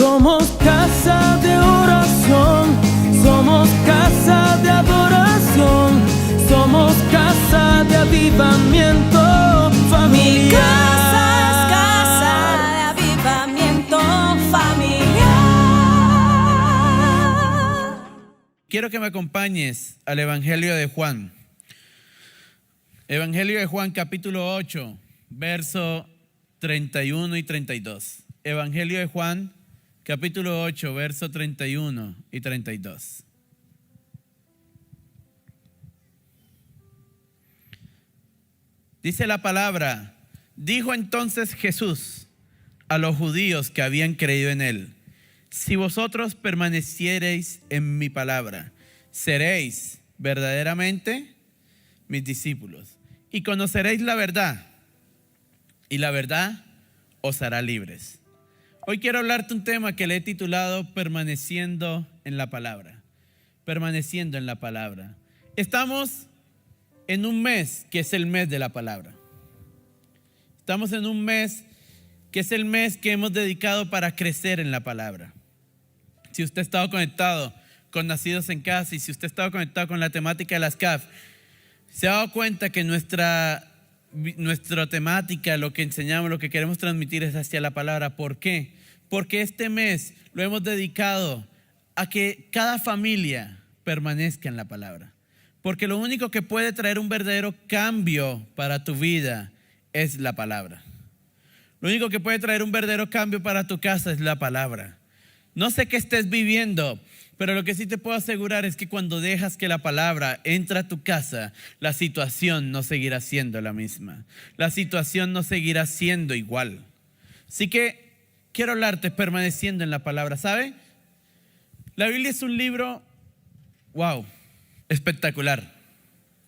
Somos casa de oración, somos casa de adoración, somos casa de avivamiento familiar. Mi casa es casa de avivamiento familiar. Quiero que me acompañes al Evangelio de Juan. Evangelio de Juan, capítulo 8, verso 31 y 32. Evangelio de Juan, capítulo 8, verso 31 y 32. Dice la palabra: dijo entonces Jesús a los judíos que habían creído en él: si vosotros permaneciereis en mi palabra, seréis verdaderamente mis discípulos y conoceréis la verdad, y la verdad os hará libres. Hoy quiero hablarte un tema que le he titulado Permaneciendo en la palabra. Permaneciendo en la palabra. Estamos en un mes que es el mes de la palabra. Estamos en un mes que es el mes que hemos dedicado para crecer en la palabra. Si usted ha estado conectado con Nacidos en Casa y si usted ha estado conectado con la temática de las CAF, se ha dado cuenta que nuestra temática, lo que enseñamos, lo que queremos transmitir es hacia la palabra. ¿Por qué? Porque este mes lo hemos dedicado a que cada familia permanezca en la palabra. Porque lo único que puede traer un verdadero cambio para tu vida es la palabra. Lo único que puede traer un verdadero cambio para tu casa es la palabra. No sé qué estés viviendo, pero lo que sí te puedo asegurar es que cuando dejas que la palabra entre a tu casa, la situación no seguirá siendo la misma. La situación no seguirá siendo igual. Así que quiero hablarte permaneciendo en la palabra. ¿Sabe? La Biblia es un libro, wow, espectacular.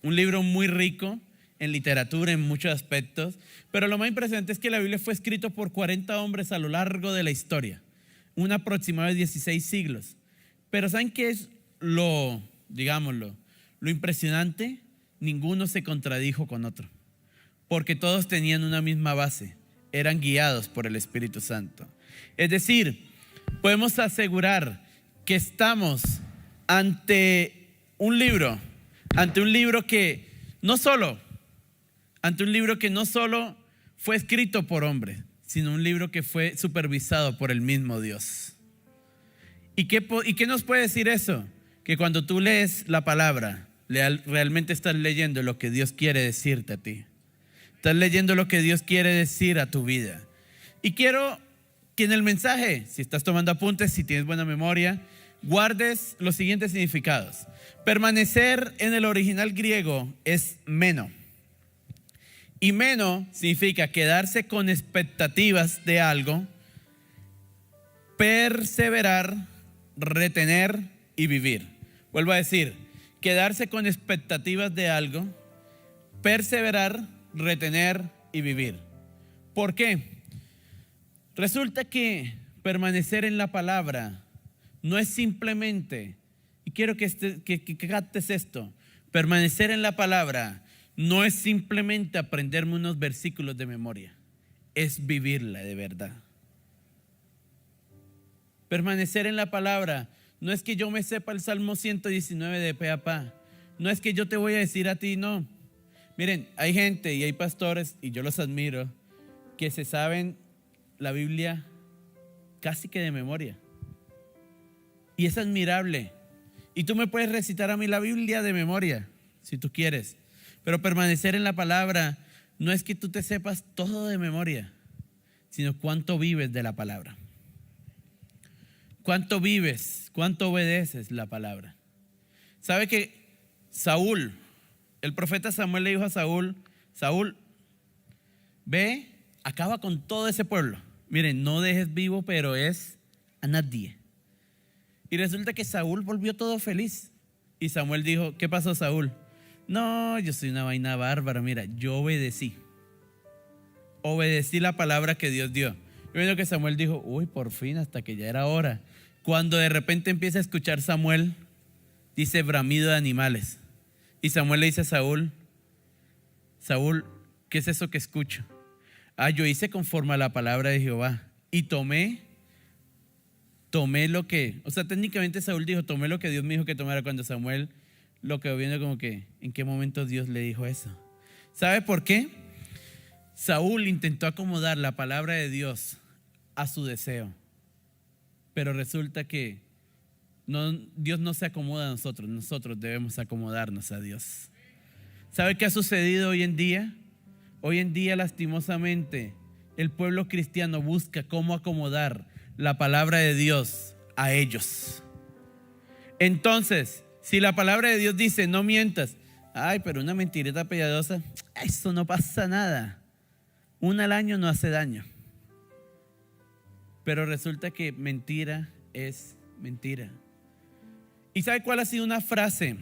Un libro muy rico en literatura, en muchos aspectos. Pero lo más impresionante es que la Biblia fue escrito por 40 hombres a lo largo de la historia. Un aproximado de 16 siglos. Pero ¿saben qué es lo impresionante? Ninguno se contradijo con otro, porque todos tenían una misma base, eran guiados por el Espíritu Santo. Es decir, podemos asegurar que estamos ante un libro que no solo fue escrito por hombres, sino un libro que fue supervisado por el mismo Dios. ¿Y qué nos puede decir eso? Que cuando tú lees la palabra, realmente estás leyendo lo que Dios quiere decirte a ti. Estás leyendo lo que Dios quiere decir a tu vida. Y quiero que en el mensaje, si estás tomando apuntes, si tienes buena memoria, guardes los siguientes significados. Permanecer en el original griego es meno. Y meno significa quedarse con expectativas de algo, perseverar, retener y vivir. Vuelvo a decir, quedarse con expectativas de algo, perseverar, retener y vivir. ¿Por qué? Resulta que permanecer en la palabra no es simplemente, y quiero que captes esto, permanecer en la palabra no es simplemente aprenderme unos versículos de memoria, es vivirla de verdad. Permanecer en la palabra no es que yo me sepa el Salmo 119 de pe a pa. No es que yo te voy a decir a ti, no. Miren, hay gente y hay pastores, y yo los admiro, que se saben la Biblia casi que de memoria. Y es admirable. Y tú me puedes recitar a mí la Biblia de memoria, si tú quieres. Pero permanecer en la palabra no es que tú te sepas todo de memoria, sino cuánto vives de la palabra. ¿Cuánto vives? ¿Cuánto obedeces la palabra? ¿Sabe que Saúl, el profeta Samuel le dijo a Saúl: Saúl, ve, acaba con todo ese pueblo. Miren, no dejes vivo, pero es a nadie. Y resulta que Saúl volvió todo feliz. Y Samuel dijo: ¿qué pasó, Saúl? No, yo soy una vaina bárbara. Mira, yo obedecí la palabra que Dios dio. Yo veo que Samuel dijo: uy, por fin, hasta que ya era hora. Cuando de repente empieza a escuchar Samuel, dice bramido de animales. Y Samuel le dice a Saúl: Saúl, ¿qué es eso que escucho? Yo hice conforme a la palabra de Jehová y tomé tomé lo que, o sea, técnicamente Saúl dijo, tomé lo que Dios me dijo que tomara, cuando Samuel lo quedó viendo como que, ¿en qué momento Dios le dijo eso? ¿Sabe por qué? Saúl intentó acomodar la palabra de Dios a su deseo, pero resulta que Dios no se acomoda a nosotros, nosotros debemos acomodarnos a Dios. ¿Sabe qué ha sucedido hoy en día? Hoy en día, lastimosamente, el pueblo cristiano busca cómo acomodar la palabra de Dios a ellos. Entonces, si la palabra de Dios dice no mientas, ay, pero una mentirita piadosa, eso no pasa nada. Una al año no hace daño. Pero resulta que mentira es mentira. ¿Y sabe cuál ha sido una frase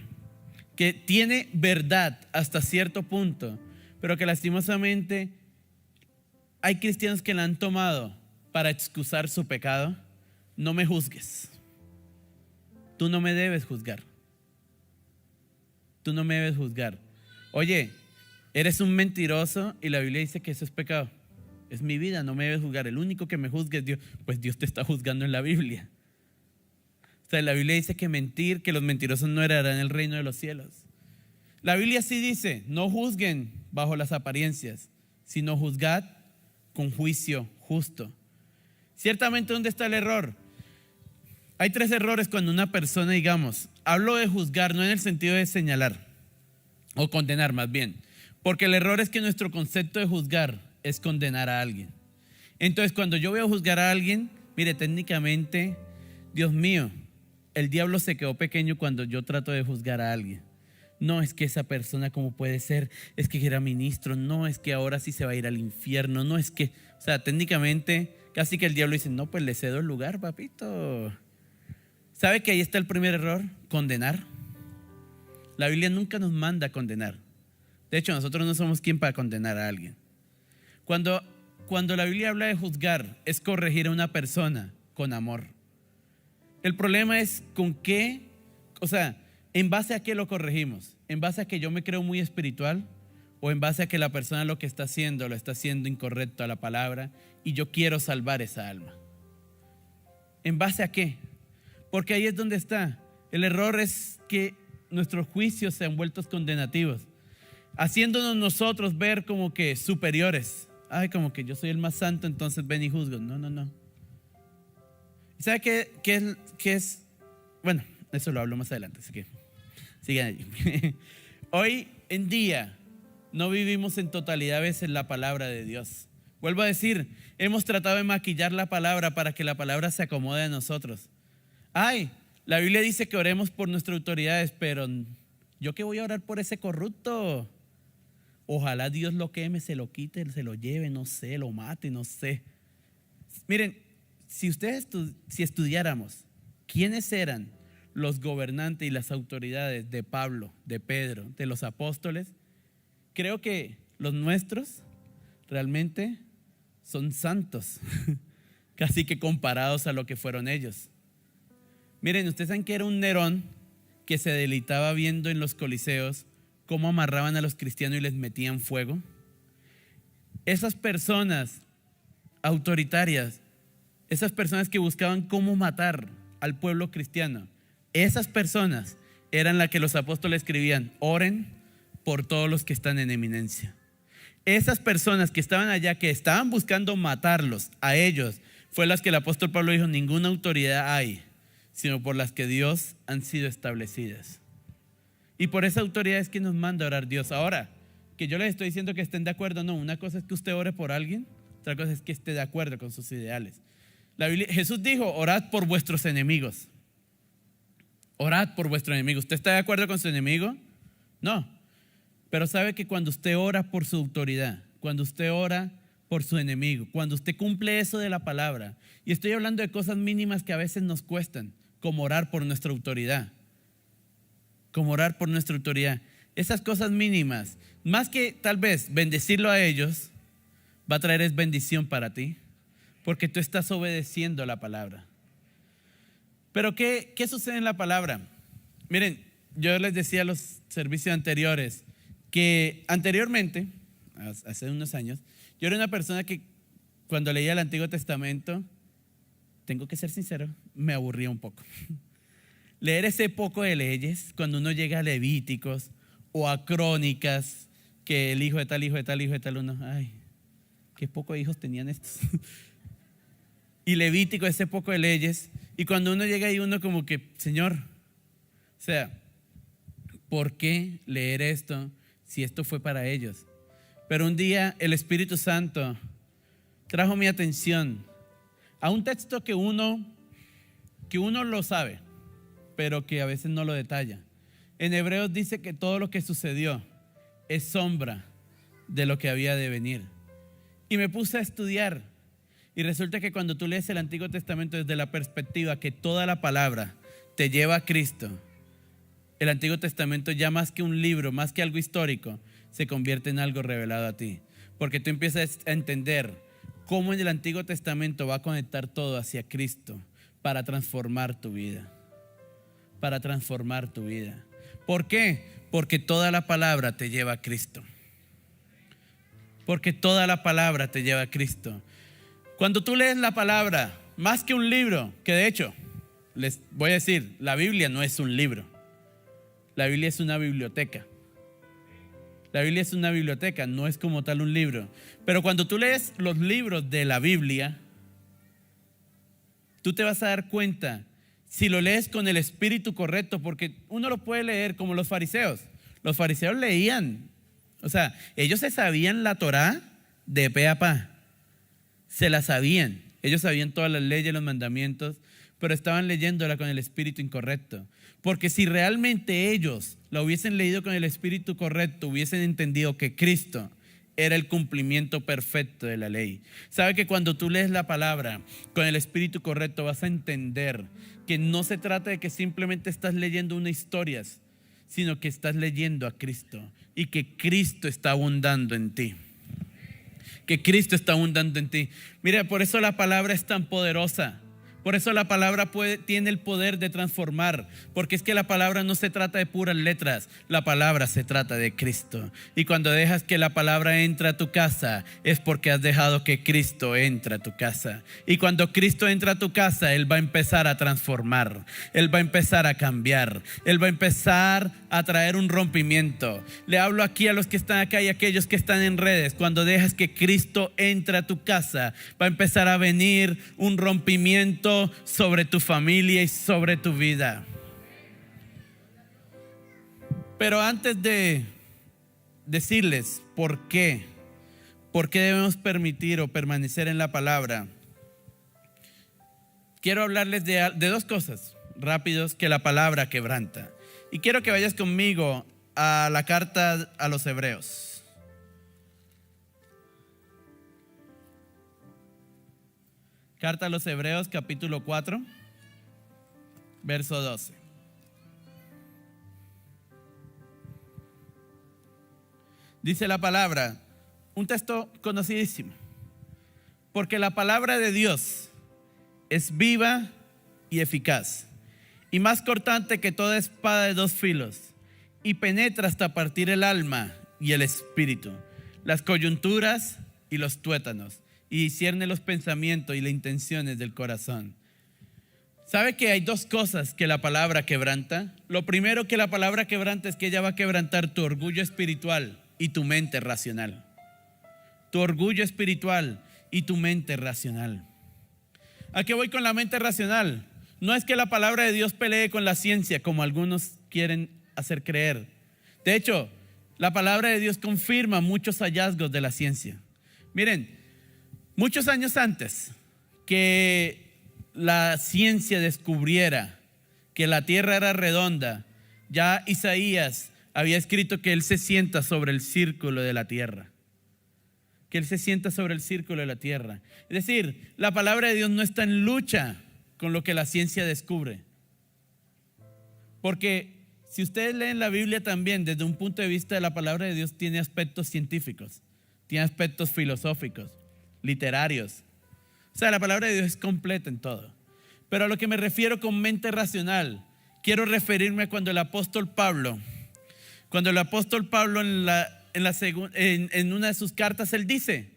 que tiene verdad hasta cierto punto, pero que lastimosamente hay cristianos que la han tomado para excusar su pecado? No me juzgues. Tú no me debes juzgar. Tú no me debes juzgar. Oye, eres un mentiroso y la Biblia dice que eso es pecado. Es mi vida, no me debes juzgar. El único que me juzgue es Dios. Pues Dios te está juzgando en la Biblia. O sea, la Biblia dice que mentir, que los mentirosos no heredarán el reino de los cielos. La Biblia sí dice, no juzguen bajo las apariencias, sino juzgad con juicio justo. Ciertamente, ¿dónde está el error? Hay 3 errores cuando una persona, digamos, hablo de juzgar, no en el sentido de señalar o condenar más bien, porque el error es que nuestro concepto de juzgar es condenar a alguien. Entonces, cuando yo voy a juzgar a alguien, mire, técnicamente, Dios mío, el diablo se quedó pequeño cuando yo trato de juzgar a alguien. No, es que esa persona como puede ser, es que era ministro, no, es que ahora sí se va a ir al infierno, no, es que, o sea, técnicamente casi que el diablo dice, no, pues le cedo el lugar, papito. ¿Sabe que ahí está el primer error? Condenar. La Biblia nunca nos manda a condenar. De hecho, nosotros no somos quien para condenar a alguien. Cuando la Biblia habla de juzgar, es corregir a una persona con amor. El problema es con qué, o sea, ¿en base a qué lo corregimos? ¿En base a que yo me creo muy espiritual? ¿O en base a que la persona lo que está haciendo, lo está haciendo incorrecto a la palabra y yo quiero salvar esa alma? ¿En base a qué? Porque ahí es donde está. El error es que nuestros juicios sean vueltos condenativos, haciéndonos nosotros ver como que superiores. Ay, como que yo soy el más santo, entonces ven y juzgo. No. ¿Sabe qué es? Bueno, eso lo hablo más adelante, así que sigan allí. Hoy en día no vivimos en totalidad a veces la palabra de Dios. Vuelvo a decir, hemos tratado de maquillar la palabra para que la palabra se acomode a nosotros. Ay, la Biblia dice que oremos por nuestras autoridades, pero ¿yo qué voy a orar por ese corrupto? Ojalá Dios lo queme, se lo quite, se lo lleve, no sé, lo mate, no sé. Miren, si estudiáramos quiénes eran los gobernantes y las autoridades de Pablo, de Pedro, de los apóstoles, creo que los nuestros realmente son santos, casi que comparados a lo que fueron ellos. Miren, ustedes saben que era un Nerón que se deleitaba viendo en los coliseos cómo amarraban a los cristianos y les metían fuego. Esas personas autoritarias, esas personas que buscaban cómo matar al pueblo cristiano, esas personas eran las que los apóstoles escribían, oren por todos los que están en eminencia. Esas personas que estaban allá, que estaban buscando matarlos a ellos, fue las que el apóstol Pablo dijo, ninguna autoridad hay, sino por las que Dios han sido establecidas. Y por esa autoridad es que nos manda a orar Dios. Ahora, que yo les estoy diciendo que estén de acuerdo, no, una cosa es que usted ore por alguien, otra cosa es que esté de acuerdo con sus ideales. Jesús dijo, orad por vuestros enemigos. Orad por vuestro enemigo. ¿Usted está de acuerdo con su enemigo? No. Pero sabe que cuando usted ora por su autoridad, cuando usted ora por su enemigo, cuando usted cumple eso de la palabra, y estoy hablando de cosas mínimas que a veces nos cuestan, como orar por nuestra autoridad, esas cosas mínimas, más que tal vez bendecirlo a ellos, va a traer es bendición para ti, porque tú estás obedeciendo la palabra. Pero ¿qué sucede en la palabra? Miren, yo les decía a los servicios anteriores que anteriormente, hace unos años, yo era una persona que cuando leía el Antiguo Testamento tengo que ser sincero, me aburría un poco. Leer ese poco de leyes, cuando uno llega a Levíticos o a Crónicas, que el hijo de tal, hijo de tal, hijo de tal, uno, ay, qué poco hijos tenían estos. Y Levítico, ese poco de leyes, y cuando uno llega ahí, uno como que, Señor, o sea, ¿por qué leer esto si esto fue para ellos? Pero un día el Espíritu Santo trajo mi atención a un texto que uno lo sabe, pero que a veces no lo detalla. En Hebreos dice que todo lo que sucedió es sombra de lo que había de venir. Y me puse a estudiar, y resulta que cuando tú lees el Antiguo Testamento desde la perspectiva que toda la palabra te lleva a Cristo, el Antiguo Testamento ya más que un libro, más que algo histórico, se convierte en algo revelado a ti. Porque tú empiezas a entender cómo en el Antiguo Testamento va a conectar todo hacia Cristo para transformar tu vida. Para transformar tu vida. ¿Por qué? Porque toda la palabra te lleva a Cristo. Porque toda la palabra te lleva a Cristo. Cuando tú lees la palabra, más que un libro, que de hecho, les voy a decir, la Biblia no es un libro. La Biblia es una biblioteca. La Biblia es una biblioteca, no es como tal un libro. Pero cuando tú lees los libros de la Biblia, tú te vas a dar cuenta si lo lees con el espíritu correcto, porque uno lo puede leer como los fariseos. Los fariseos leían, o sea, ellos se sabían la Torá de pe a pa. Se la sabían. Ellos sabían todas las leyes, los mandamientos, pero estaban leyéndola con el espíritu incorrecto. Porque si realmente ellos la hubiesen leído con el espíritu correcto, hubiesen entendido que Cristo era el cumplimiento perfecto de la ley. Sabe que cuando tú lees la palabra con el espíritu correcto, vas a entender que no se trata de que simplemente estás leyendo unas historias, sino que estás leyendo a Cristo y que Cristo está abundando en ti. Que Cristo está abundando en ti. Mira, por eso la palabra es tan poderosa. Por eso la palabra tiene el poder de transformar, porque es que la palabra no se trata de puras letras, la palabra se trata de Cristo. Y cuando dejas que la palabra entre a tu casa, es porque has dejado que Cristo entre a tu casa. Y cuando Cristo entra a tu casa, Él va a empezar a transformar, Él va a empezar a cambiar, Él va a empezar a traer un rompimiento. Le hablo aquí a los que están acá y a aquellos que están en redes. Cuando dejas que Cristo entre a tu casa, va a empezar a venir un rompimiento sobre tu familia y sobre tu vida. Pero antes de decirles por qué debemos permitir o permanecer en la palabra, quiero hablarles de dos cosas rápidos que la palabra quebranta. Y quiero que vayas conmigo a la carta a los Hebreos. Carta a los Hebreos, capítulo 4, verso 12. Dice la palabra, un texto conocidísimo. Porque la palabra de Dios es viva y eficaz, y más cortante que toda espada de dos filos, y penetra hasta partir el alma y el espíritu, las coyunturas y los tuétanos, y discierne los pensamientos y las intenciones del corazón. ¿Sabe que hay dos cosas que la palabra quebranta? Lo primero que la palabra quebranta es que ella va a quebrantar tu orgullo espiritual y tu mente racional. Tu orgullo espiritual y tu mente racional. ¿A qué voy con la mente racional? No es que la palabra de Dios pelee con la ciencia, como algunos quieren hacer creer. De hecho, la palabra de Dios confirma muchos hallazgos de la ciencia. Miren, muchos años antes que la ciencia descubriera que la tierra era redonda, ya Isaías había escrito que Él se sienta sobre el círculo de la tierra. Que Él se sienta sobre el círculo de la tierra. Es decir, la palabra de Dios no está en lucha con lo que la ciencia descubre. Porque si ustedes leen la Biblia también, desde un punto de vista de la palabra de Dios, tiene aspectos científicos, tiene aspectos filosóficos, literarios. O sea, la palabra de Dios es completa en todo. Pero a lo que me refiero con mente racional, quiero referirme a cuando el apóstol Pablo en una de sus cartas, él dice,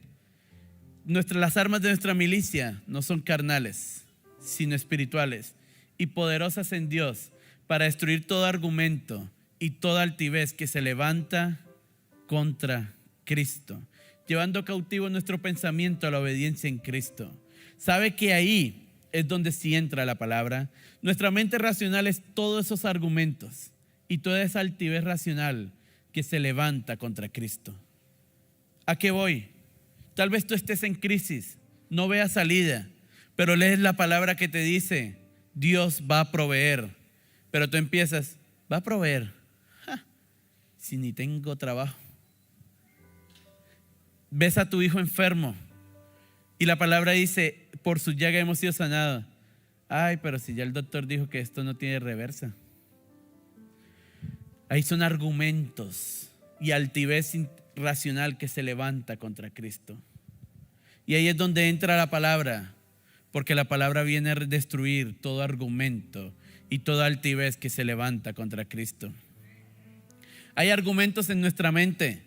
las armas de nuestra milicia no son carnales, sino espirituales, y poderosas en Dios para destruir todo argumento y toda altivez que se levanta contra Cristo, llevando cautivo nuestro pensamiento a la obediencia en Cristo. ¿Sabe que ahí es donde sí entra la palabra? Nuestra mente racional es todos esos argumentos y toda esa altivez racional que se levanta contra Cristo. ¿A qué voy? Tal vez tú estés en crisis, no veas salida, pero lees la palabra que te dice, Dios va a proveer. Pero tú empiezas, va a proveer. Si ni tengo trabajo. Ves a tu hijo enfermo y la palabra dice, por su llaga hemos sido sanados. Ay, pero si ya el doctor dijo que esto no tiene reversa. Ahí son argumentos y altivez racional que se levanta contra Cristo. Y ahí es donde entra la palabra, porque la palabra viene a destruir todo argumento y toda altivez que se levanta contra Cristo. Hay argumentos en nuestra mente,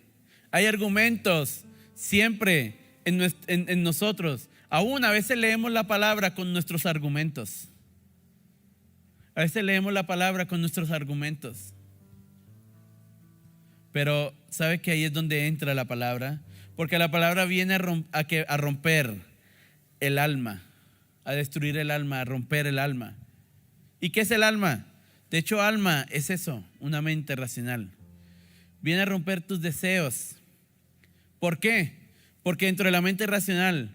hay argumentos siempre en nosotros. Aún a veces leemos la palabra con nuestros argumentos. A veces leemos la palabra con nuestros argumentos. Pero ¿sabe que ahí es donde entra la palabra? Porque la palabra viene a romper el alma, a destruir el alma, a romper el alma. ¿Y qué es el alma? De hecho, alma es eso, una mente racional. Viene a romper tus deseos. ¿Por qué? Porque dentro de la mente racional,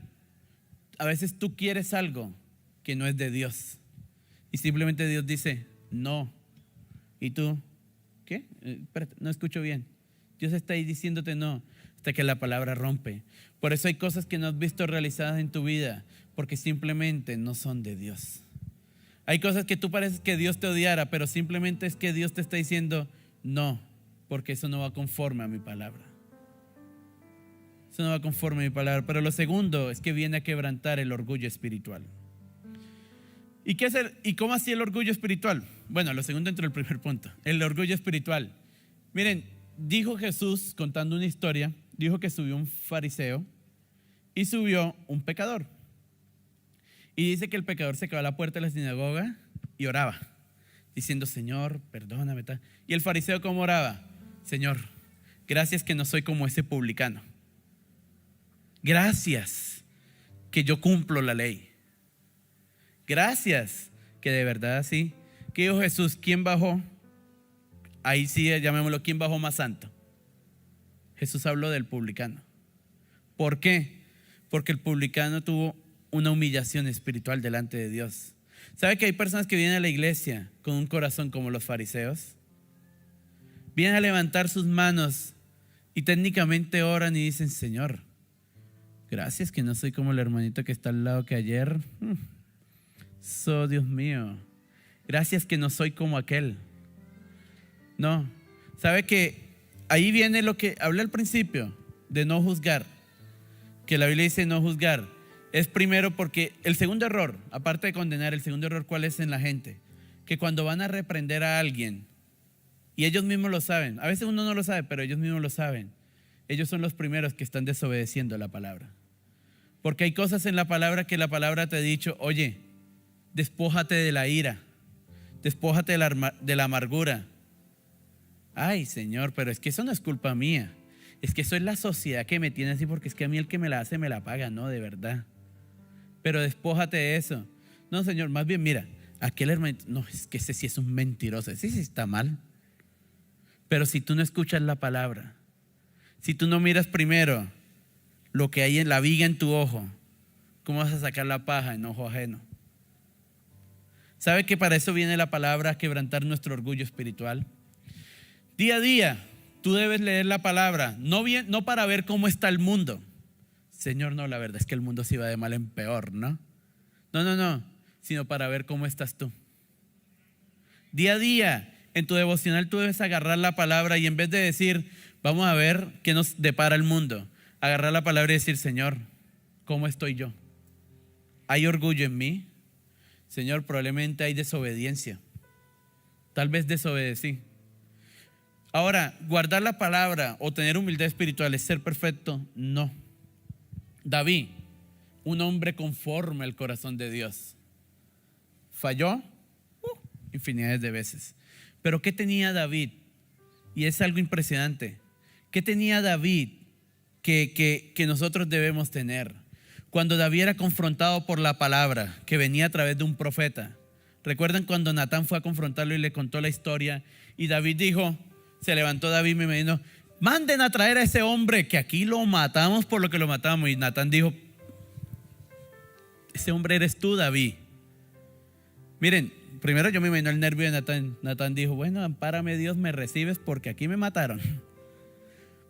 a veces tú quieres algo que no es de Dios. Y simplemente Dios dice, no. ¿Y tú? ¿Qué? Espérate, no escucho bien. Dios está ahí diciéndote no, hasta que la palabra rompe. Por eso hay cosas que no has visto realizadas en tu vida, porque simplemente no son de Dios. Hay cosas que tú pareces que Dios te odiara, pero simplemente es que Dios te está diciendo no, porque eso no va conforme a mi palabra. Eso no va conforme a mi palabra. Pero lo segundo es que viene a quebrantar el orgullo espiritual. ¿Y cómo así el orgullo espiritual? Bueno, lo segundo entró el primer punto, el orgullo espiritual. Miren, dijo Jesús, contando una historia, dijo que subió un fariseo y subió un pecador. Y dice que el pecador se quedó a la puerta de la sinagoga y oraba, diciendo, Señor, perdóname. Y el fariseo, ¿cómo oraba? Señor, gracias que no soy como ese publicano. Gracias que yo cumplo la ley. Gracias que de verdad así. ¿Qué dijo Jesús? ¿Quién bajó? Ahí sí, llamémoslo, ¿quién bajó más santo? Jesús habló del publicano. ¿Por qué? Porque el publicano tuvo una humillación espiritual delante de Dios. ¿Sabe que hay personas que vienen a la iglesia con un corazón como los fariseos? Vienen a levantar sus manos y técnicamente oran y dicen, Señor, gracias que no soy como el hermanito que está al lado que ayer. Dios mío, gracias que no soy como aquel. No, ¿sabe que ahí viene lo que hablé al principio de no juzgar? Que la Biblia dice no juzgar. Es primero porque el segundo error, aparte de condenar, el segundo error, ¿cuál es en la gente? Que cuando van a reprender a alguien, y ellos mismos lo saben, a veces uno no lo sabe, pero ellos mismos lo saben, ellos son los primeros que están desobedeciendo la palabra. Porque hay cosas en la palabra que la palabra te ha dicho, oye, despójate de la ira, despójate de la amargura. Ay, Señor, pero es que eso no es culpa mía. Es que eso es la sociedad que me tiene así, porque es que a mí el que me la hace me la paga, no, de verdad. Pero despójate de eso. No, Señor, más bien mira, aquel hermanito, no, es que ese sí es un mentiroso, ese sí está mal. Pero si tú no escuchas la palabra, si tú no miras primero lo que hay en la viga en tu ojo, ¿cómo vas a sacar la paja en ojo ajeno? ¿Sabe que para eso viene la palabra a quebrantar nuestro orgullo espiritual? Día a día tú debes leer la palabra, no para ver cómo está el mundo. Señor, no, la verdad es que el mundo sí va de mal en peor, ¿no? No, sino para ver cómo estás tú. Día a día en tu devocional tú debes agarrar la palabra y en vez de decir, vamos a ver qué nos depara el mundo, agarrar la palabra y decir, Señor, ¿cómo estoy yo? ¿Hay orgullo en mí? Señor, probablemente hay desobediencia. Tal vez desobedecí. Ahora, guardar la palabra o tener humildad espiritual es ser perfecto, no. David, un hombre conforme al corazón de Dios. falló infinidades de veces. Pero ¿qué tenía David? Y es algo impresionante. ¿Qué tenía David que nosotros debemos tener? Cuando David era confrontado por la palabra que venía a través de un profeta. ¿Recuerdan cuando Natán fue a confrontarlo y le contó la historia? Y David dijo, se levantó David y me dijo, manden a traer a ese hombre que aquí lo matamos por lo que lo matamos. Y Natán dijo, ese hombre eres tú, David. Miren, primero yo me imagino el nervio de Natán. Natán dijo, bueno, ampárame Dios, me recibes porque aquí me mataron.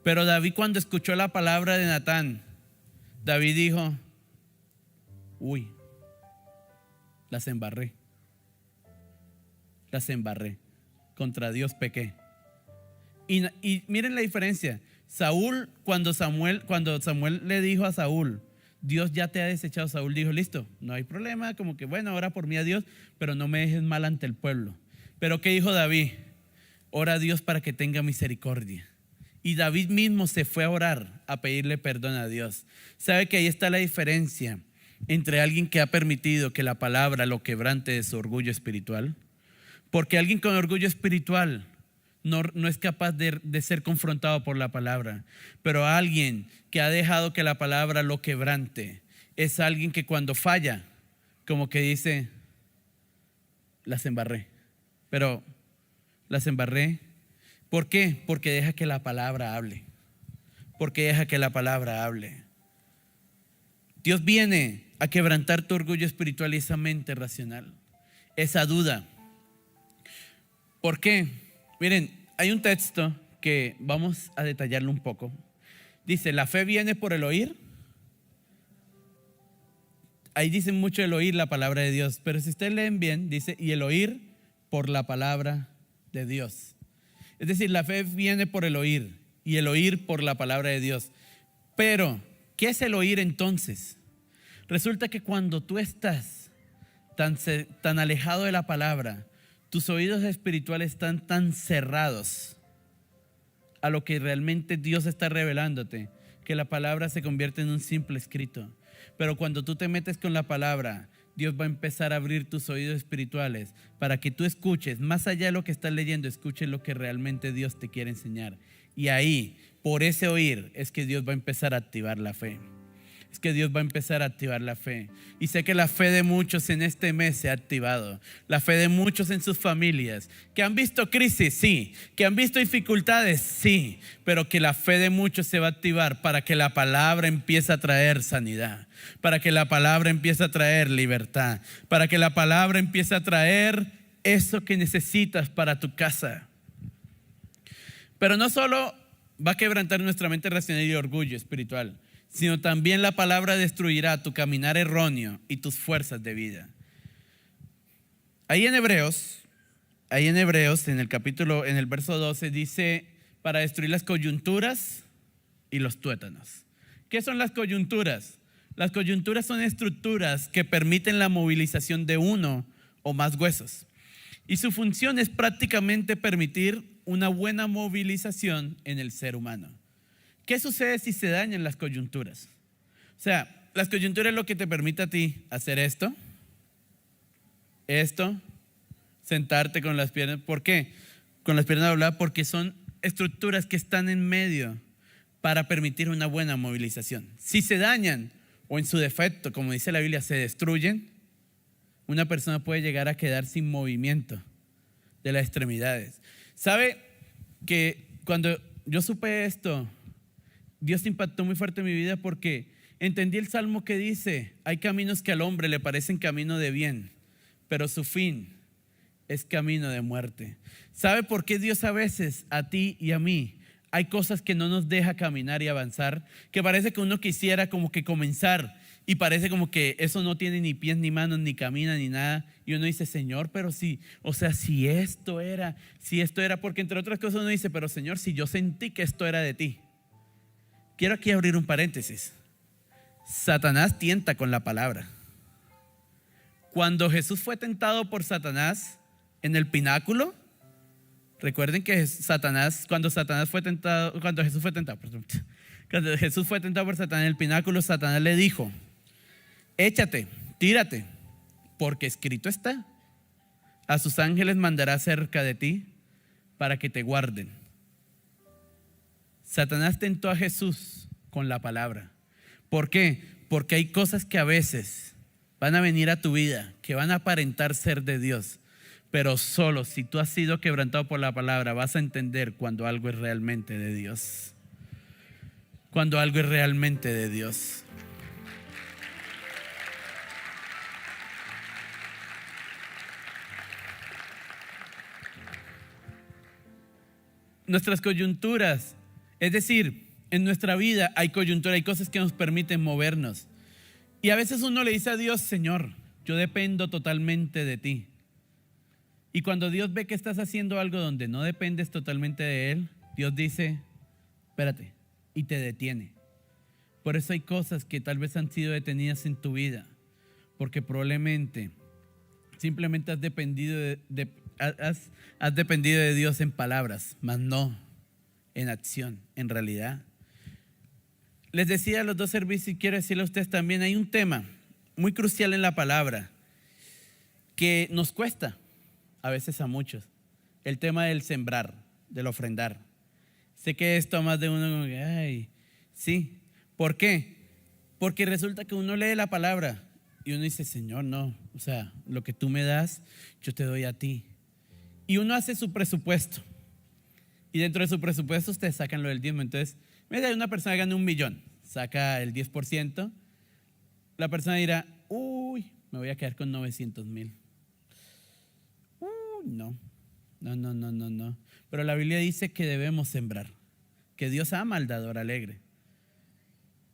Pero David, cuando escuchó la palabra de Natán, David dijo, uy, las embarré. Las embarré. Contra Dios pequé. Y miren la diferencia. Saúl, cuando Samuel le dijo a Saúl, Dios ya te ha desechado, Saúl dijo, listo, no hay problema, como que bueno, ora por mí a Dios, pero no me dejes mal ante el pueblo. Pero ¿qué dijo David? Ora a Dios para que tenga misericordia. Y David mismo se fue a orar, a pedirle perdón a Dios. ¿Sabe que ahí está la diferencia entre alguien que ha permitido que la palabra lo quebrante de su orgullo espiritual? Porque alguien con orgullo espiritual no es capaz de ser confrontado por la palabra. Pero alguien que ha dejado que la palabra lo quebrante es alguien que cuando falla, como que dice, las embarré. Pero las embarré. ¿Por qué? Porque deja que la palabra hable. Porque deja que la palabra hable. Dios viene a quebrantar tu orgullo espiritual y esa mente racional, esa duda. ¿Por qué? Miren, hay un texto que vamos a detallarlo un poco. Dice, la fe viene por el oír. Ahí dicen mucho el oír la palabra de Dios, pero si ustedes leen bien, dice, y el oír por la palabra de Dios. Es decir, la fe viene por el oír y el oír por la palabra de Dios. Pero, ¿qué es el oír entonces? Resulta que cuando tú estás tan alejado de la palabra, tus oídos espirituales están tan cerrados a lo que realmente Dios está revelándote, que la palabra se convierte en un simple escrito. Pero cuando tú te metes con la palabra, Dios va a empezar a abrir tus oídos espirituales para que tú escuches, más allá de lo que estás leyendo, escuches lo que realmente Dios te quiere enseñar. Y ahí, por ese oír, es que Dios va a empezar a activar la fe. Es que Dios va a empezar a activar la fe. Y sé que la fe de muchos en este mes se ha activado. La fe de muchos en sus familias. Que han visto crisis, sí. Que han visto dificultades, sí. Pero que la fe de muchos se va a activar para que la palabra empiece a traer sanidad. Para que la palabra empiece a traer libertad. Para que la palabra empiece a traer eso que necesitas para tu casa. Pero no solo va a quebrantar nuestra mente racional y orgullo espiritual, sino también la palabra destruirá tu caminar erróneo y tus fuerzas de vida. Ahí en Hebreos, en el verso 12 dice, para destruir las coyunturas y los tuétanos. ¿Qué son las coyunturas? Las coyunturas son estructuras que permiten la movilización de uno o más huesos. Y su función es prácticamente permitir una buena movilización en el ser humano. ¿Qué sucede si se dañan las coyunturas? O sea, las coyunturas es lo que te permite a ti hacer esto, sentarte con las piernas. ¿Por qué? Con las piernas dobladas, porque son estructuras que están en medio para permitir una buena movilización. Si se dañan o en su defecto, como dice la Biblia, se destruyen, una persona puede llegar a quedar sin movimiento de las extremidades. ¿Sabe que cuando yo supe esto, Dios impactó muy fuerte en mi vida porque entendí el salmo que dice, hay caminos que al hombre le parecen camino de bien, pero su fin es camino de muerte. ¿Sabe por qué Dios a veces, a ti y a mí, hay cosas que no nos deja caminar y avanzar? Que parece que uno quisiera como que comenzar y parece como que eso no tiene ni pies ni manos, ni camina ni nada. Y uno dice, Señor, pero sí, o sea, si esto era, porque entre otras cosas uno dice, pero Señor, si yo sentí que esto era de ti. Quiero aquí abrir un paréntesis. Satanás tienta con la palabra. Cuando Jesús fue tentado por Satanás en el pináculo, recuerden que cuando Jesús fue tentado por Satanás en el pináculo, Satanás le dijo, échate, tírate, porque escrito está, A sus ángeles mandará cerca de ti para que te guarden. Satanás tentó a Jesús con la palabra. ¿Por qué? Porque hay cosas que a veces van a venir a tu vida, que van a aparentar ser de Dios, pero solo si tú has sido quebrantado por la palabra vas a entender cuando algo es realmente de Dios. Cuando algo es realmente de Dios. Nuestras coyunturas, es decir, en nuestra vida hay coyuntura, hay cosas que nos permiten movernos. Y a veces uno le dice a Dios: Señor, yo dependo totalmente de ti. Y cuando Dios ve que estás haciendo algo donde no dependes totalmente de Él, Dios dice: espérate, y te detiene. Por eso hay cosas que tal vez han sido detenidas en tu vida, porque probablemente simplemente has dependido has dependido de Dios en palabras, mas no en acción, en realidad. Les decía a los dos servicios y quiero decirle a ustedes también, hay un tema muy crucial en la palabra que nos cuesta a veces a muchos, el tema del sembrar, del ofrendar. Sé que esto más de uno como que, ay, sí. ¿Por qué? Porque resulta que uno lee la palabra y uno dice: Señor, no, o sea, lo que tú me das, yo te doy a ti. Y uno hace su presupuesto. Y dentro de su presupuesto ustedes sacan lo del diezmo. Entonces, mira, una persona que gana 1 millón, saca el 10%. La persona dirá: uy, me voy a quedar con 900,000. No. Pero la Biblia dice que debemos sembrar, que Dios ama al dador alegre.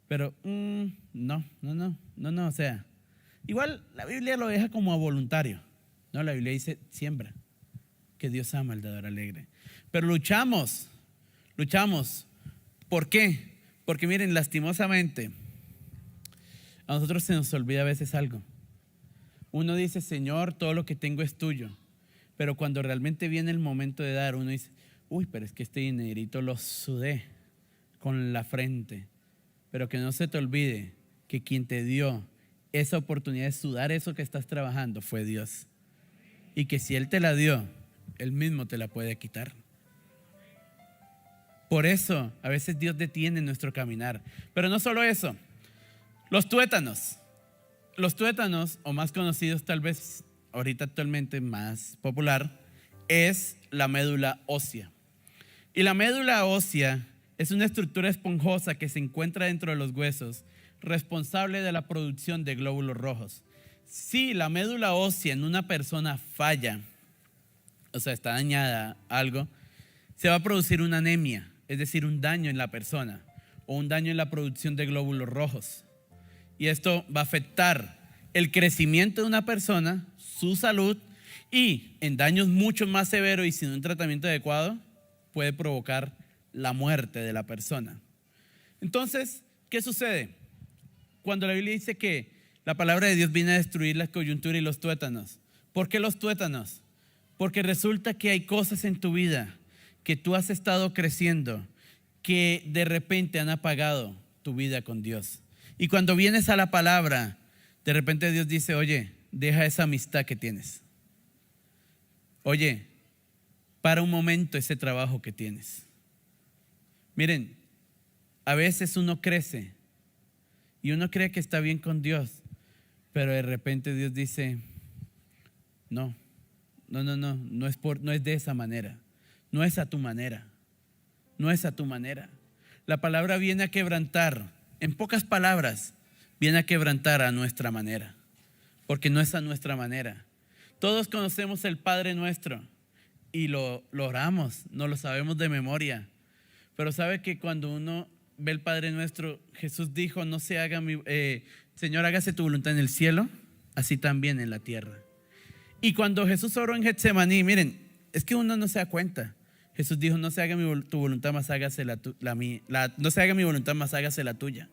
Pero no, o sea, igual la Biblia lo deja como a voluntario. No, la Biblia dice: siembra, que Dios ama al dador alegre. Pero luchamos. ¿Por qué? Porque miren, lastimosamente, a nosotros se nos olvida a veces algo. Uno dice: Señor, todo lo que tengo es tuyo. Pero cuando realmente viene el momento de dar, uno dice: uy, pero es que este dinerito lo sudé con la frente. Pero que no se te olvide que quien te dio esa oportunidad de sudar eso que estás trabajando fue Dios. Y que si Él te la dio, Él mismo te la puede quitar. Por eso a veces Dios detiene nuestro caminar. Pero no solo eso, los tuétanos, o más conocidos tal vez ahorita actualmente más popular, es la médula ósea. Y la médula ósea es una estructura esponjosa que se encuentra dentro de los huesos, responsable de la producción de glóbulos rojos. Si la médula ósea en una persona falla, o sea, está dañada algo, se va a producir una anemia, es decir, un daño en la persona o un daño en la producción de glóbulos rojos. Y esto va a afectar el crecimiento de una persona, su salud, y en daños mucho más severos y sin un tratamiento adecuado puede provocar la muerte de la persona. Entonces, ¿qué sucede? Cuando la Biblia dice que la palabra de Dios viene a destruir la coyuntura y los tuétanos. ¿Por qué los tuétanos? Porque resulta que hay cosas en tu vida que tú has estado creciendo que de repente han apagado tu vida con Dios. Y cuando vienes a la palabra, de repente Dios dice: oye, deja esa amistad que tienes. Oye, para un momento ese trabajo que tienes. Miren, a veces uno crece y uno cree que está bien con Dios, pero de repente Dios dice: no es de esa manera, no es a tu manera, La palabra viene a quebrantar, en pocas palabras, viene a quebrantar a nuestra manera, porque no es a nuestra manera. Todos conocemos el Padre Nuestro y lo oramos, no lo sabemos de memoria. Pero sabe que cuando uno ve el Padre Nuestro, Jesús dijo: no se haga Señor, hágase tu voluntad en el cielo, así también en la tierra. Y cuando Jesús oró en Getsemaní, miren, es que uno no se da cuenta. Jesús dijo: no se haga tu voluntad, más hágase la mía. No se haga mi voluntad, más hágase la tuya.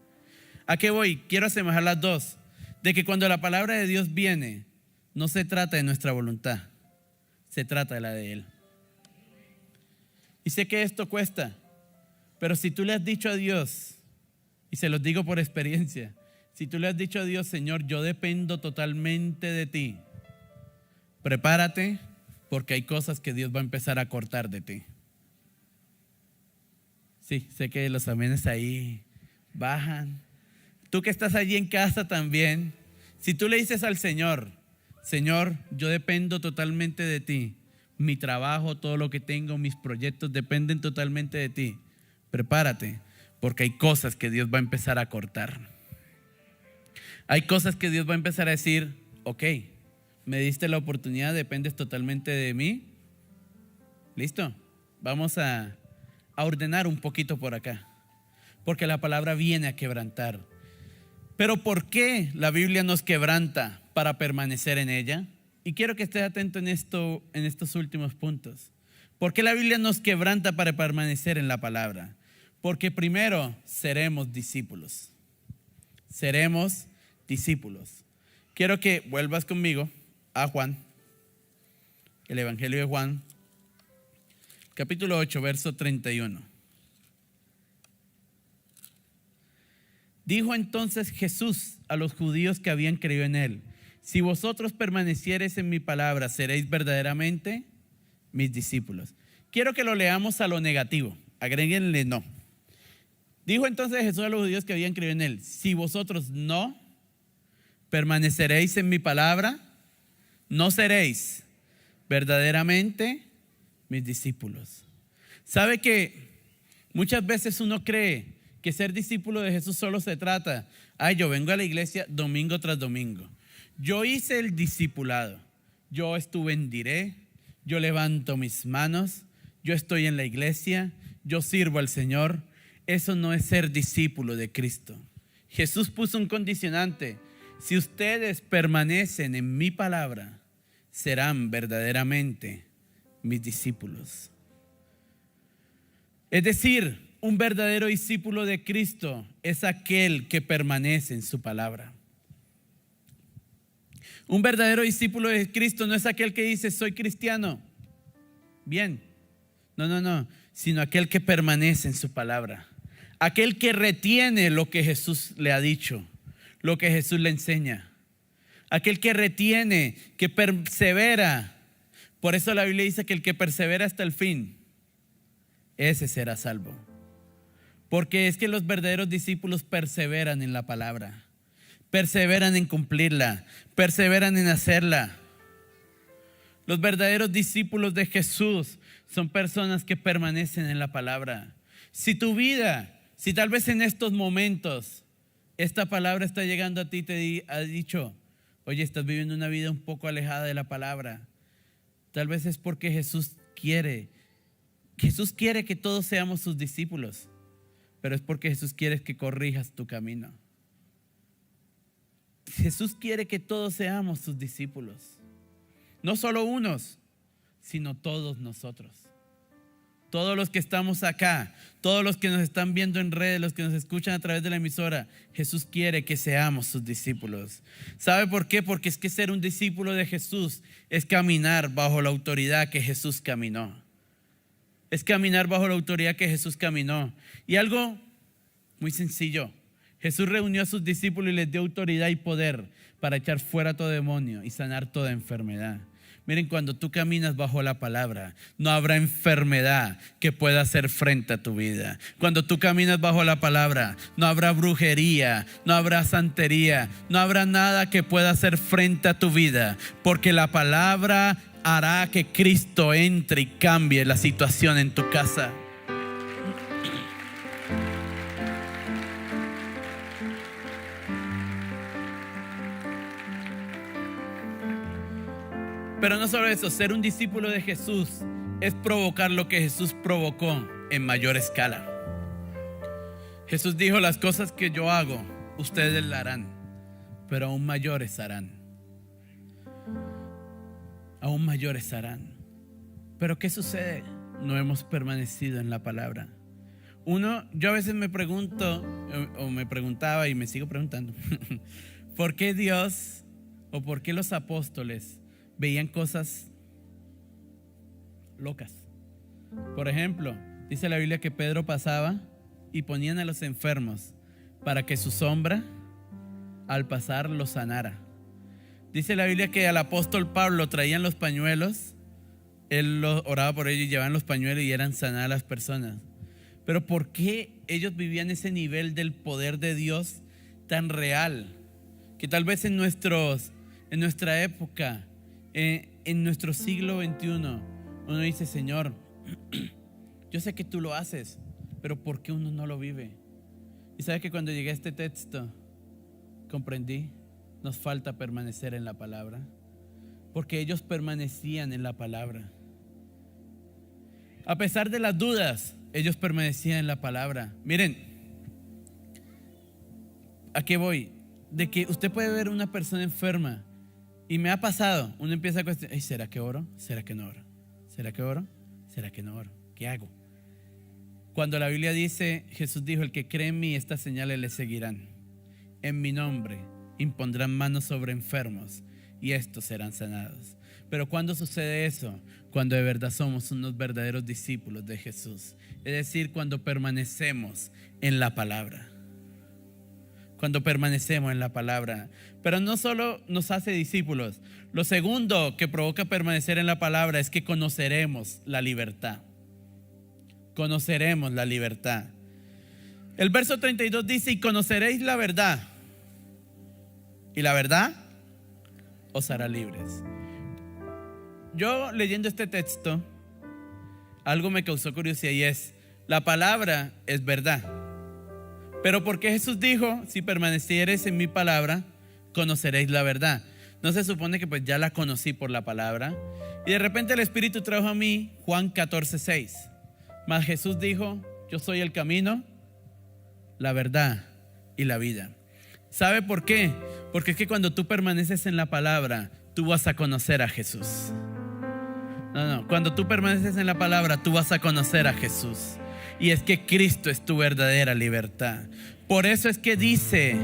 ¿A qué voy? Quiero asemejar las dos. De que cuando la palabra de Dios viene, no se trata de nuestra voluntad, se trata de la de Él. Y sé que esto cuesta, pero si tú le has dicho a Dios, y se los digo por experiencia, si tú le has dicho a Dios: Señor, yo dependo totalmente de ti, prepárate porque hay cosas que Dios va a empezar a cortar de ti. Sí, sé que los amenes ahí bajan. Tú que estás allí en casa también, si tú le dices al Señor, Señor, yo dependo totalmente de ti. Mi trabajo, todo lo que tengo, mis proyectos dependen totalmente de ti. Prepárate, porque hay cosas que Dios va a empezar a cortar. Hay cosas que Dios va a empezar a decir, ok, me diste la oportunidad, dependes totalmente de mí. ¿Listo? Vamos a ordenar un poquito por acá, porque la palabra viene a quebrantar. Pero ¿por qué la Biblia nos quebranta para permanecer en ella? Y quiero que estés atento en estos últimos puntos. ¿Por qué la Biblia nos quebranta para permanecer en la palabra? Porque primero seremos discípulos. Seremos discípulos. Quiero que vuelvas conmigo a Juan, el Evangelio de Juan, capítulo 8, verso 31. Dijo entonces Jesús a los judíos que habían creído en él: si vosotros permaneciereis en mi palabra, seréis verdaderamente mis discípulos. Quiero que lo leamos a lo negativo. Agréguenle no. Dijo entonces Jesús a los judíos que habían creído en él: si vosotros no permaneceréis en mi palabra, no seréis verdaderamente mis discípulos. ¿Sabe que muchas veces uno cree que ser discípulo de Jesús solo se trata, yo vengo a la iglesia domingo tras domingo, yo hice el discipulado, yo estuve en Diré, yo levanto mis manos, yo estoy en la iglesia, yo sirvo al Señor? Eso no es ser discípulo de Cristo. Jesús puso un condicionante: si ustedes permanecen en mi palabra, serán verdaderamente mis discípulos. Es decir, un verdadero discípulo de Cristo es aquel que permanece en su palabra. Un verdadero discípulo de Cristo no es aquel que dice soy cristiano. Bien, no, sino aquel que permanece en su palabra. Aquel que retiene lo que Jesús le ha dicho, lo que Jesús le enseña. Aquel que retiene, que persevera. Por eso la Biblia dice que el que persevera hasta el fin, ese será salvo. Porque es que los verdaderos discípulos perseveran en la palabra, perseveran en cumplirla, perseveran en hacerla. Los verdaderos discípulos de Jesús son personas que permanecen en la palabra. Si tu vida, si tal vez en estos momentos esta palabra está llegando a ti y te ha dicho, oye, estás viviendo una vida un poco alejada de la palabra, tal vez es porque Jesús quiere que todos seamos sus discípulos, pero es porque Jesús quiere que corrijas tu camino. Jesús quiere que todos seamos sus discípulos, no solo unos, sino todos nosotros. Todos los que estamos acá, todos los que nos están viendo en redes, los que nos escuchan a través de la emisora, Jesús quiere que seamos sus discípulos. ¿Sabe por qué? Porque es que ser un discípulo de Jesús es caminar bajo la autoridad que Jesús caminó. Es caminar bajo la autoridad que Jesús caminó. Y algo muy sencillo: Jesús reunió a sus discípulos y les dio autoridad y poder para echar fuera todo demonio y sanar toda enfermedad. Miren, cuando tú caminas bajo la palabra, no habrá enfermedad que pueda hacer frente a tu vida. Cuando tú caminas bajo la palabra, no habrá brujería, no habrá santería, no habrá nada que pueda hacer frente a tu vida, porque la palabra hará que Cristo entre y cambie la situación en tu casa. Pero no solo eso, ser un discípulo de Jesús es provocar lo que Jesús provocó en mayor escala. Jesús dijo: las cosas que yo hago, ustedes las harán, pero aún mayores harán. Aún mayores harán. Pero ¿qué sucede? No hemos permanecido en la palabra. Yo a veces me pregunto, o me preguntaba y me sigo preguntando, ¿por qué Dios o por qué los apóstoles veían cosas locas? Por ejemplo, dice la Biblia que Pedro pasaba y ponían a los enfermos para que su sombra al pasar los sanara. Dice la Biblia que al apóstol Pablo traían los pañuelos Él oraba por ellos y llevaban los pañuelos y eran sanadas las personas. Pero ¿por qué ellos vivían ese nivel del poder de Dios tan real? Que tal vez en nuestra época, en nuestro siglo XXI, uno dice: Señor, yo sé que tú lo haces, pero ¿por qué uno no lo vive? Y sabe que cuando llegué a este texto, comprendí, nos falta permanecer en la palabra, porque ellos permanecían en la palabra. A pesar de las dudas, ellos permanecían en la palabra. Miren, ¿a qué voy? De que usted puede ver una persona enferma, y me ha pasado, uno empieza a cuestionar: ¿será que oro? ¿Será que no oro? ¿Será que oro? ¿Será que no oro? ¿Qué hago? Cuando la Biblia dice, Jesús dijo: el que cree en mí, estas señales le seguirán. En mi nombre impondrán manos sobre enfermos y estos serán sanados. Pero ¿cuándo sucede eso? Cuando de verdad somos unos verdaderos discípulos de Jesús. Es decir, cuando permanecemos en la palabra. Cuando permanecemos en la palabra. Pero no solo nos hace discípulos. Lo segundo que provoca permanecer en la palabra es que conoceremos la libertad. Conoceremos la libertad. El verso 32 dice: y conoceréis la verdad, y la verdad os hará libres. Yo leyendo este texto, algo me causó curiosidad, y es: la palabra es verdad. Pero ¿por qué Jesús dijo: si permaneciereis en mi palabra, conoceréis la verdad? ¿No se supone que pues ya la conocí por la palabra? Y de repente el Espíritu trajo a mí Juan 14:6. Mas Jesús dijo: yo soy el camino, la verdad y la vida. ¿Sabe por qué? Porque es que cuando tú permaneces en la palabra, tú vas a conocer a Jesús. Cuando tú permaneces en la palabra, tú vas a conocer a Jesús. Y es que Cristo es tu verdadera libertad. Por eso es que dice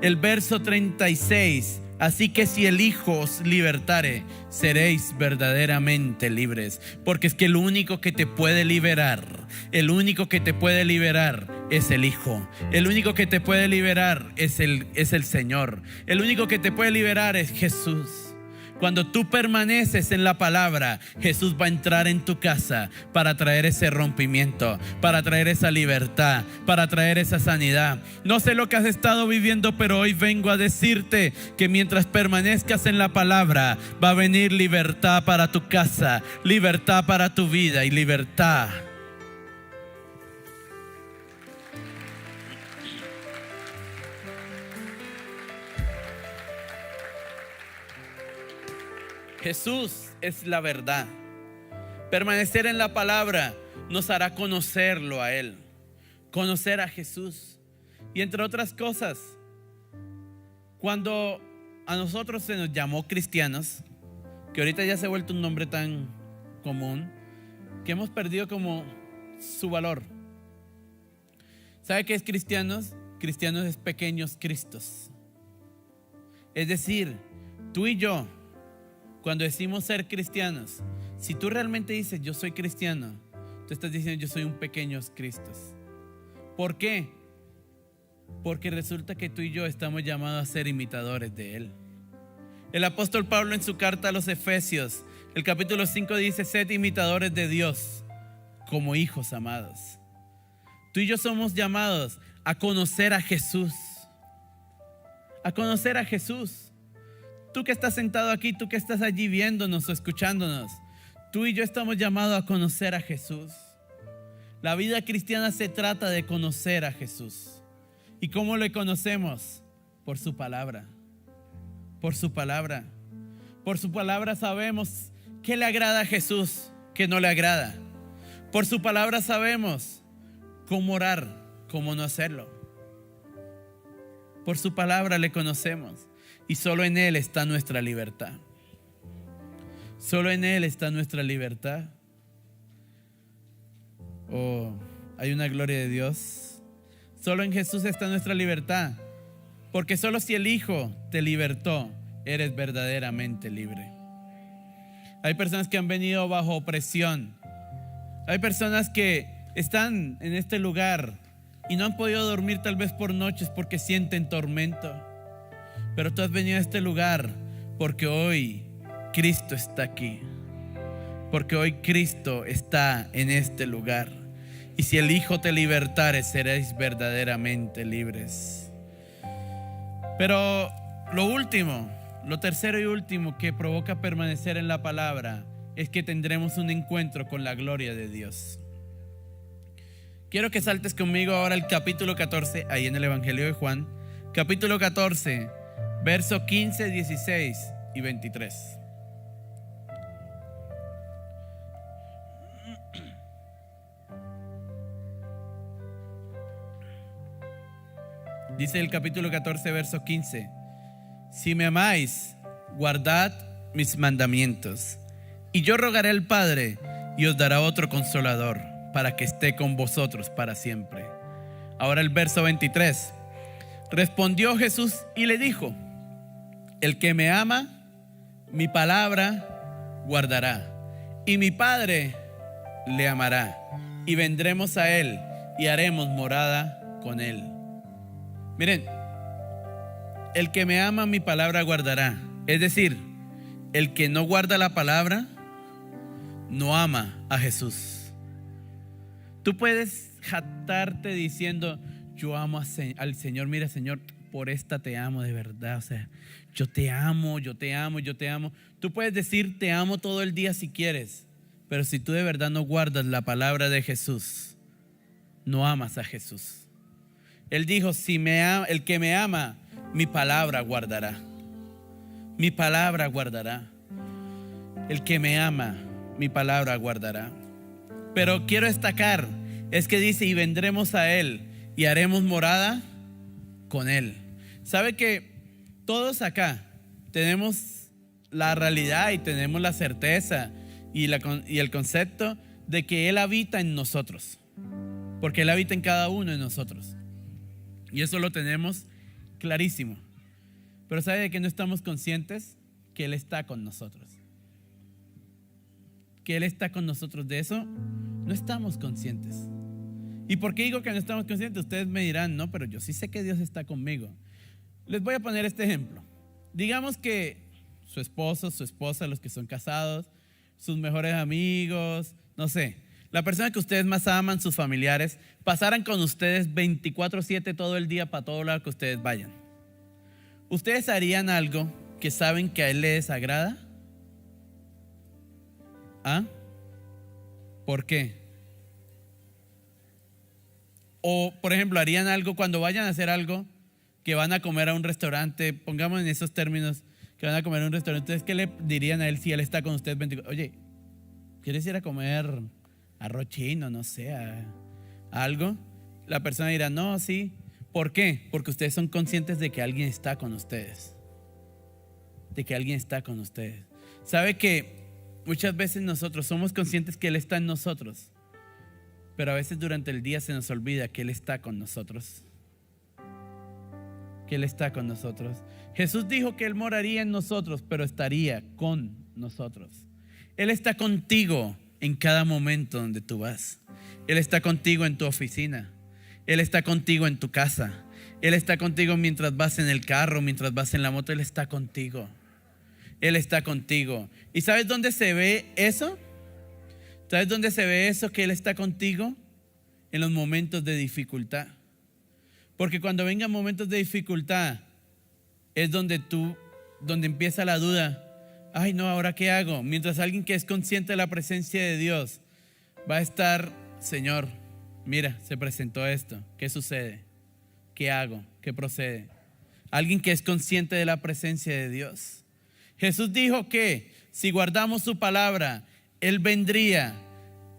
el verso 36: así que si el Hijo os libertare, seréis verdaderamente libres. Porque es que el único que te puede liberar, el único que te puede liberar es el Hijo. El único que te puede liberar es el Señor. El único que te puede liberar es Jesús. Cuando tú permaneces en la palabra, Jesús va a entrar en tu casa para traer ese rompimiento, para traer esa libertad, para traer esa sanidad. No sé lo que has estado viviendo, pero hoy vengo a decirte que mientras permanezcas en la palabra, va a venir libertad para tu casa, libertad para tu vida y libertad. Jesús es la verdad. Permanecer en la palabra nos hará conocerlo a Él, conocer a Jesús. Y entre otras cosas, cuando a nosotros se nos llamó cristianos, que ahorita ya se ha vuelto un nombre tan común, que hemos perdido como su valor. ¿Sabe qué es cristianos? Cristianos es pequeños cristos. Es decir, tú y yo, cuando decimos ser cristianos, si tú realmente dices yo soy cristiano, tú estás diciendo yo soy un pequeño Cristo. ¿Por qué? Porque resulta que tú y yo estamos llamados a ser imitadores de Él. El apóstol Pablo en su carta a los Efesios, el capítulo 5 dice: sed imitadores de Dios como hijos amados. Tú y yo somos llamados a conocer a Jesús. A conocer a Jesús. Tú que estás sentado aquí, tú que estás allí viéndonos o escuchándonos, tú y yo estamos llamados a conocer a Jesús. La vida cristiana se trata de conocer a Jesús. ¿Y cómo le conocemos? Por su palabra. Por su palabra. Por su palabra sabemos qué le agrada a Jesús, qué no le agrada. Por su palabra sabemos cómo orar, cómo no hacerlo. Por su palabra le conocemos. Y solo en Él está nuestra libertad. Solo en Él está nuestra libertad. Oh, hay una gloria de Dios. Solo en Jesús está nuestra libertad. Porque solo si el Hijo te libertó, eres verdaderamente libre. Hay personas que han venido bajo opresión. Hay personas que están en este lugar y no han podido dormir tal vez por noches porque sienten tormento. Pero tú has venido a este lugar porque hoy Cristo está aquí. porque hoy Cristo está en este lugar. Y si el Hijo te libertare, seréis verdaderamente libres. Pero lo último, lo tercero y último que provoca permanecer en la palabra es que tendremos un encuentro con la gloria de Dios. Quiero que saltes conmigo ahora al capítulo 14, ahí en el Evangelio de Juan, capítulo 14, verso 15, 16 y 23. Dice el capítulo 14, verso 15: si me amáis, guardad mis mandamientos, y yo rogaré al Padre, y os dará otro consolador, para que esté con vosotros para siempre. Ahora el verso 23. Respondió Jesús y le dijo: el que me ama, mi palabra guardará, y mi Padre le amará, y vendremos a él, y haremos morada con él. Miren, el que me ama, mi palabra guardará. Es decir, el que no guarda la palabra, no ama a Jesús. Tú puedes jactarte diciendo: yo amo al Señor. Mira, Señor, por esta te amo de verdad. O sea, yo te amo, yo te amo, yo te amo. Tú puedes decir te amo todo el día si quieres, pero si tú de verdad no guardas la palabra de Jesús, no amas a Jesús. Él dijo: el que me ama, mi palabra guardará. Mi palabra guardará. El que me ama, mi palabra guardará. Pero quiero destacar, es que dice: y vendremos a él, y haremos morada con él. ¿Sabe que todos acá tenemos la realidad y tenemos la certeza y el concepto de que él habita en nosotros? Porque él habita en cada uno de nosotros. Y eso lo tenemos clarísimo. Pero ¿sabe de qué no estamos conscientes? Que él está con nosotros. Que él está con nosotros. De eso no estamos conscientes. ¿Y por qué digo que no estamos conscientes? Ustedes me dirán: no, pero yo sí sé que Dios está conmigo. Les voy a poner este ejemplo. Digamos que su esposo, su esposa, los que son casados, sus mejores amigos, no sé, la persona que ustedes más aman, sus familiares, pasaran con ustedes 24/7 todo el día para todo lado que ustedes vayan. ¿Ustedes harían algo que saben que a él le desagrada? ¿Ah? ¿Por qué? O, por ejemplo, harían algo cuando vayan a hacer algo, que van a comer a un restaurante, pongamos en esos términos, que van a comer a un restaurante. Entonces, ¿qué le dirían a él si él está con ustedes 24? Oye, ¿quieres ir a comer arroz chino? No sé, algo. La persona dirá: no, sí. ¿Por qué? Porque ustedes son conscientes de que alguien está con ustedes. De que alguien está con ustedes. ¿Sabe que muchas veces nosotros somos conscientes que él está en nosotros, pero a veces durante el día se nos olvida que él está con nosotros? Que él está con nosotros. Jesús dijo que él moraría en nosotros, pero estaría con nosotros. Él está contigo en cada momento donde tú vas. Él está contigo en tu oficina. Él está contigo en tu casa. Él está contigo mientras vas en el carro, mientras vas en la moto. Él está contigo. Él está contigo. ¿Y sabes dónde se ve eso? ¿Sabes dónde se ve eso, que él está contigo? En los momentos de dificultad. Porque cuando vengan momentos de dificultad, es donde empieza la duda. Ay, no, ¿ahora qué hago? Mientras alguien que es consciente de la presencia de Dios va a estar: Señor, mira, se presentó esto. ¿Qué sucede? ¿Qué hago? ¿Qué procede? Alguien que es consciente de la presencia de Dios. Jesús dijo que si guardamos su palabra, él vendría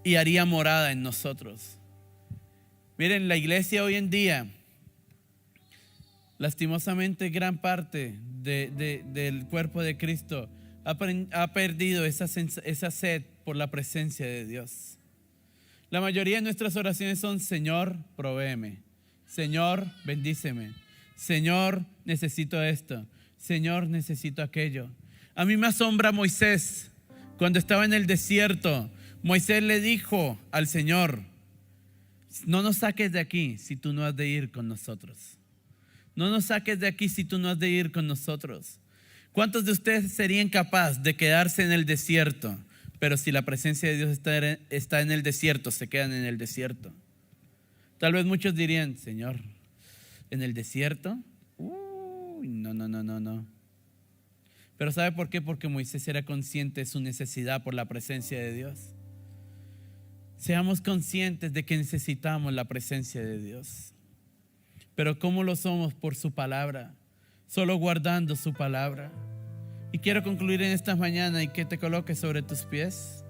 y haría morada en nosotros. Miren, la iglesia hoy en día, lastimosamente, gran parte del cuerpo de Cristo ha perdido esa sed por la presencia de Dios. La mayoría de nuestras oraciones son: Señor, provéeme. Señor, bendíceme. Señor, necesito esto. Señor, necesito aquello. A mí me asombra Moisés. Cuando estaba en el desierto, Moisés le dijo al Señor: no nos saques de aquí si tú no has de ir con nosotros. No nos saques de aquí si tú no has de ir con nosotros. ¿Cuántos de ustedes serían capaces de quedarse en el desierto Pero si la presencia de Dios está en el desierto, se quedan en el desierto. Tal vez muchos dirían, Señor, ¿en el desierto? No. Pero ¿sabe por qué? Porque Moisés era consciente de su necesidad por la presencia de Dios. Seamos conscientes de que necesitamos la presencia de Dios. Pero ¿cómo lo somos? Por su palabra, solo guardando su palabra. Y quiero concluir en esta mañana y que te coloques sobre tus pies.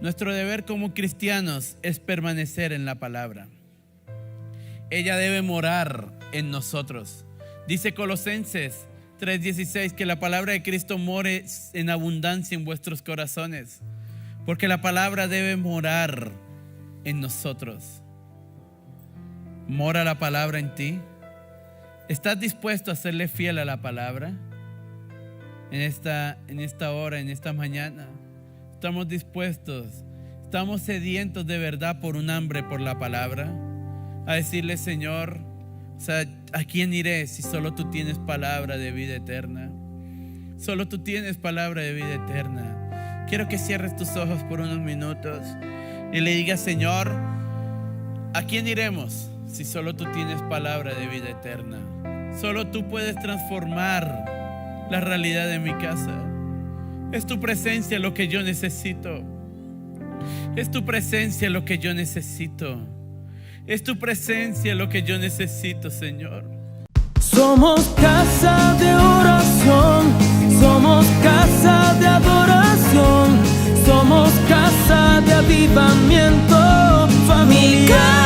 Nuestro deber como cristianos es permanecer en la palabra. Ella debe morar en nosotros. Dice Colosenses 3:16 que la palabra de Cristo more en abundancia en vuestros corazones, porque la palabra debe morar en nosotros. ¿Mora la palabra en ti? ¿Estás dispuesto a serle fiel a la palabra? En esta hora, en esta mañana, estamos dispuestos, estamos sedientos de verdad por un hambre por la palabra, a decirle, Señor, ¿a quién iré si solo tú tienes palabra de vida eterna? Solo tú tienes palabra de vida eterna. Quiero que cierres tus ojos por unos minutos y le digas, Señor, ¿a quién iremos si solo tú tienes palabra de vida eterna? Solo tú puedes transformar la realidad de mi casa. Es tu presencia lo que yo necesito. Es tu presencia lo que yo necesito. Es tu presencia lo que yo necesito, Señor. Somos casa de oración, somos casa de adoración, somos casa de avivamiento familiar.